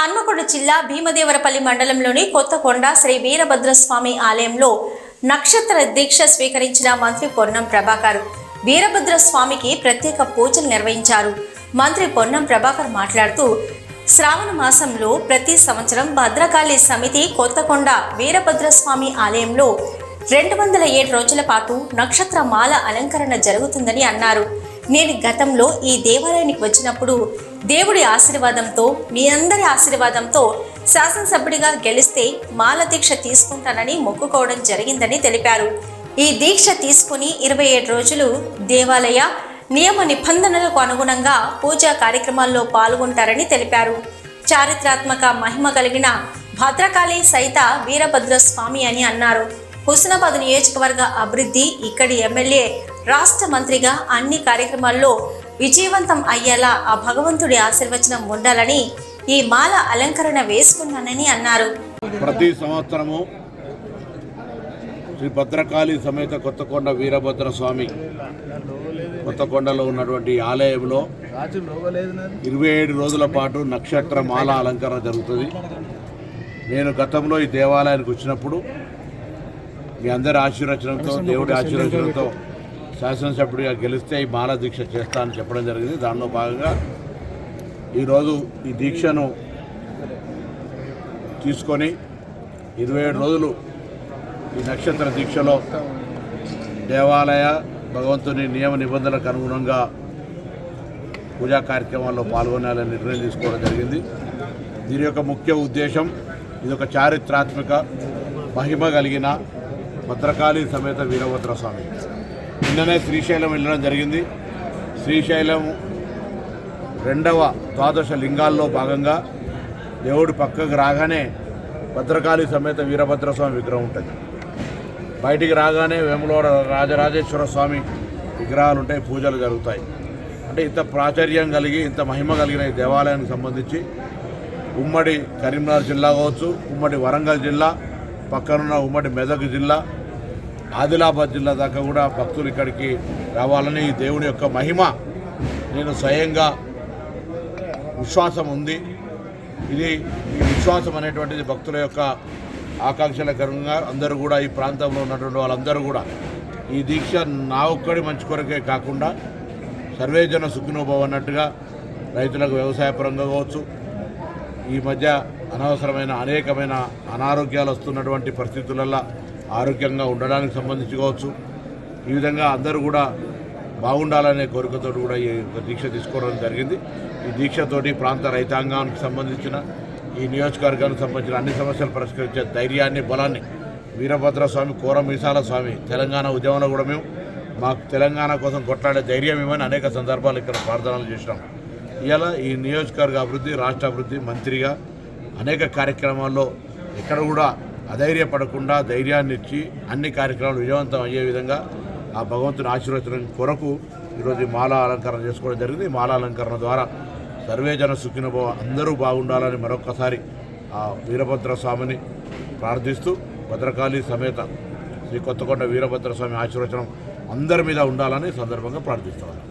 హన్మకొండ జిల్లా భీమదేవరపల్లి మండలంలోని కొత్తకొండ శ్రీ వీరభద్రస్వామి ఆలయంలో నక్షత్ర దీక్ష స్వీకరించిన మంత్రి పొన్నం ప్రభాకర్ వీరభద్రస్వామికి ప్రత్యేక పూజలు నిర్వహించారు. మంత్రి పొన్నం ప్రభాకర్ మాట్లాడుతూ, శ్రావణ మాసంలో ప్రతి సంవత్సరం భద్రకాళి సమితి కొత్తకొండ వీరభద్రస్వామి ఆలయంలో 207 రోజుల పాటు నక్షత్ర మాల అలంకరణ జరుగుతుందని అన్నారు. నేను గతంలో ఈ దేవాలయానికి వచ్చినప్పుడు దేవుడి ఆశీర్వాదంతో, మీ అందరి ఆశీర్వాదంతో శాసనసభ్యుడిగా గెలిస్తే మాల దీక్ష తీసుకుంటానని మొక్కుకోవడం జరిగిందని తెలిపారు. ఈ దీక్ష తీసుకుని 27 రోజులు దేవాలయ నియమ నిబంధనలకు అనుగుణంగా పూజా కార్యక్రమాల్లో పాల్గొంటారని తెలిపారు. చారిత్రాత్మక మహిమ కలిగిన భద్రకాళి సైత వీరభద్రస్వామి అని అన్నారు. హుస్నాబాద్ నియోజకవర్గ అభివృద్ధి, ఇక్కడి ఎమ్మెల్యే, రాష్ట్ర మంత్రిగా అన్ని కార్యక్రమాల్లో విజయవంతం అయ్యేలా ఆ భగవంతుడి ఆశీర్వచనం ఉండాలని ఈ మాల అలంకరణ వేసుకున్నానని అన్నారు. ప్రతి సంవత్సరము శ్రీ భద్రకాళి సమేత కొత్తకొండ వీరభద్ర స్వామి కొత్తకొండలో ఉన్నటువంటి ఆలయంలో 27 రోజుల పాటు నక్షత్ర మాల అలంకరణ జరుగుతుంది. నేను గతంలో ఈ దేవాలయానికి వచ్చినప్పుడు మీ అందరి ఆశీర్వచనంతో, దేవుడి ఆశీర్వచనంతో శాసనసభ్యుడిగా గెలిస్తే ఈ మాల దీక్ష చేస్తానని చెప్పడం జరిగింది. దానిలో భాగంగా ఈరోజు ఈ దీక్షను తీసుకొని 27 రోజులు ఈ నక్షత్ర దీక్షలో దేవాలయ భగవంతుని నియమ నిబంధనలకు అనుగుణంగా పూజా కార్యక్రమాల్లో పాల్గొనాలని నిర్ణయం తీసుకోవడం జరిగింది. దీని యొక్క ముఖ్య ఉద్దేశం, ఇది ఒక చారిత్రాత్మక మహిమ కలిగిన భద్రకాళి సమేత వీరభద్ర స్వామి. నిన్ననే శ్రీశైలం వెళ్ళడం జరిగింది. శ్రీశైలం 2వ ద్వాదశ లింగాల్లో భాగంగా దేవుడి పక్కకు రాగానే భద్రకాళి సమేత వీరభద్రస్వామి విగ్రహం ఉంటుంది. బయటికి రాగానే వేములవాడ రాజరాజేశ్వర స్వామి విగ్రహాలు ఉంటాయి, పూజలు జరుగుతాయి. అంటే ఇంత ప్రాచుర్యం కలిగి, ఇంత మహిమ కలిగిన ఈ దేవాలయానికి సంబంధించి ఉమ్మడి కరీంనగర్ జిల్లా కావచ్చు, ఉమ్మడి వరంగల్ జిల్లా, పక్కనున్న ఉమ్మడి మెదక్ జిల్లా, ఆదిలాబాద్ జిల్లా దాకా కూడా భక్తులు ఇక్కడికి రావాలని, ఈ దేవుని యొక్క మహిమ నేను స్వయంగా విశ్వాసం ఉంది. ఈ విశ్వాసం అనేటువంటిది భక్తుల యొక్క ఆకాంక్షలకరంగా అందరూ కూడా, ఈ ప్రాంతంలో ఉన్నటువంటి వాళ్ళందరూ కూడా ఈ దీక్ష నా ఒక్కడి మంచి కొరకే కాకుండా సర్వేజన సుఖినోభవ అన్నట్టుగా రైతులకు వ్యవసాయపరంగా కావచ్చు, ఈ మధ్య అనవసరమైన అనేకమైన అనారోగ్యాలు వస్తున్నటువంటి పరిస్థితులలో ఆరోగ్యంగా ఉండడానికి సంబంధించి కావచ్చు, ఈ విధంగా అందరూ కూడా బాగుండాలనే కోరికతో కూడా ఈ దీక్ష తీసుకోవడం జరిగింది. ఈ దీక్షతోటి ప్రాంత రైతాంగానికి సంబంధించిన, ఈ నియోజకవర్గానికి సంబంధించిన అన్ని సమస్యలు పరిష్కరించే ధైర్యాన్ని, బలాన్ని వీరభద్ర స్వామి, కోరమీసాల స్వామి తెలంగాణ ఉద్యమంలో కూడా మేము మాకు తెలంగాణ కోసం కొట్లాడే ధైర్యం ఇవ్వని అనేక సందర్భాలు ఇక్కడ ప్రార్థనలు చేసినాం. ఇవాళ ఈ నియోజకవర్గ అభివృద్ధి, రాష్ట్ర అభివృద్ధి మంత్రిగా అనేక కార్యక్రమాల్లో ఎక్కడ కూడా అధైర్యపడకుండా ధైర్యాన్ని ఇచ్చి అన్ని కార్యక్రమాలు విజయవంతం అయ్యే విధంగా ఆ భగవంతుని ఆశీర్వచనం కొరకు ఈరోజు ఈ మాల అలంకరణ చేసుకోవడం జరిగింది. ఈ మాల అలంకరణ ద్వారా సర్వేజన సుఖినభవ, అందరూ బాగుండాలని మరొక్కసారి ఆ వీరభద్ర స్వామిని ప్రార్థిస్తూ, భద్రకాళి సమేత శ్రీ కొత్తకొండ వీరభద్ర స్వామి ఆశీర్వచనం అందరి మీద ఉండాలని సందర్భంగా ప్రార్థిస్తున్నాను.